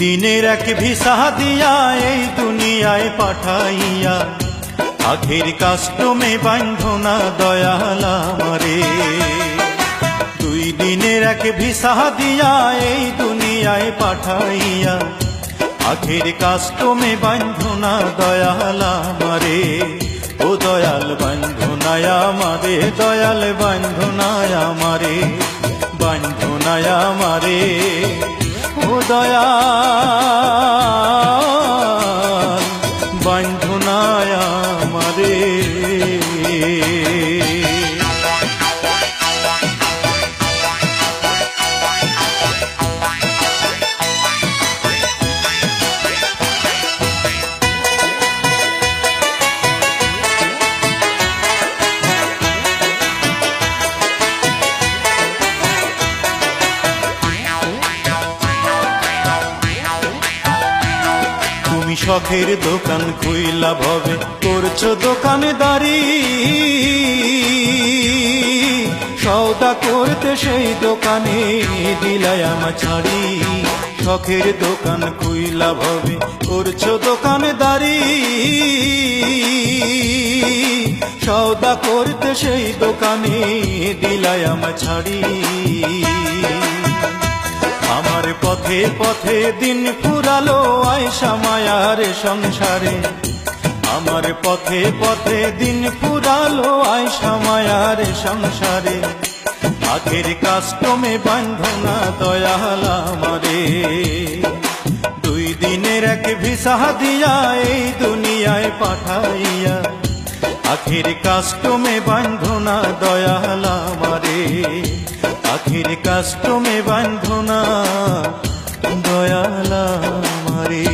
দিনের এক ভিসা দিয়া এই দুনিয়ায় পাঠাইয়া আখের কাস্টমে বাঁধো না দয়াল আমারে। 2 দিনের এক ভিসা দিয়া এই দুনিয়ায় পাঠাইয়া আখের কাস্টমে বাঁধো না দয়াল আমারে। ও দয়াল বাঁধো না আমারে, দয়াল বাঁধো না আমারে, বাঁধো না আমারে। ও দয়াল বাঁধো না আমারে। তুমি শখের দোকান খুইলা ভবে করছো দোকানদারি, সওদা করতে সেই দোকানে দিলাই আমার ছাড়ি। শখের দোকান খুইলা ভবে করছো দোকানদারি, সওদা করতে সেই দোকানে দিলাই আমার ছাড়ি। আমার পথে পথে দিন ফুরালো আয়সা মায়ার সংসারে, আমার পথে পথে দিন ফুরালো আয়সা মায়ার সংসারে। আখের কাস্টমে বাঁধো না দয়াল আমারে। 2 দিনের এক ভিসা দিয়া এই দুনিয়ায় পাঠাইয়া আখের কাস্টমে বাঁধো না দয়াল আমারে। আখের কাস্টমে বাঁধো না দয়াল আমারে।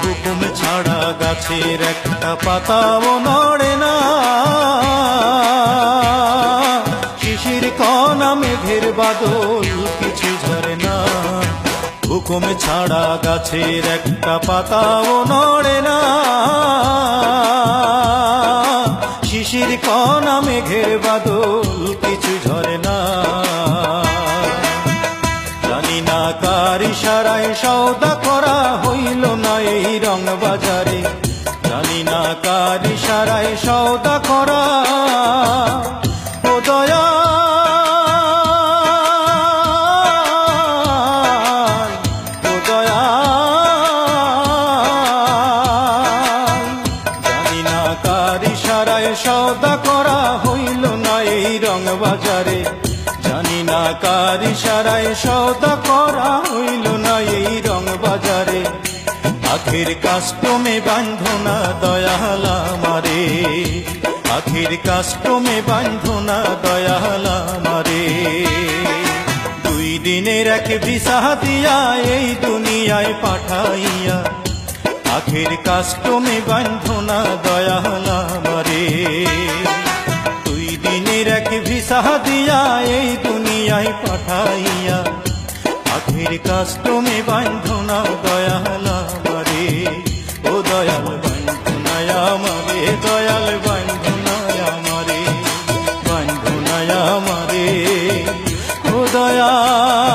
হুকুম ছাড়া গাছের একটা পাতাও নড়ে না, শিশির কণা মেঘের বাদল কিছু ঝরে না। হুকুম ছাড়া গাছের একটা পাতাও নড়ে না, শিশির কণা মেঘের বাদল কিছু ঝরে না। জানি না কার ইশারায় সওদা করা হইল না এই রং বাজারে, জানি না কার ইশারায় সওদা করা। ও দয়াল, ও দয়াল, জানি না কার ইশারায় সওদা করা হইল না এই রং বাজারে, জানি না কার ইশারায় সওদা করা হইল না এই রং বাজারে। আখের কাস্টমে বাঁধো না দয়াল আমারে, আখের কাস্টমে বাঁধো না দয়াল আমারে। 2 দিনের এক ভিসা দিয়া এই দুনিয়ায় পাঠাইয়া আখের কাস্টমে বাঁধো না দয়াল আমারে। 2 দিনের এক ভিসা দিয়া এই দুনিয়ায় পাঠাইয়া আখের কাস্টমে বাঁধো না দয়াল আমারে। ও দয়াল বাঁধো না আমারে, দয়াল বাঁধো না আমারে, বাঁধো না আমারে। ও দয়াল।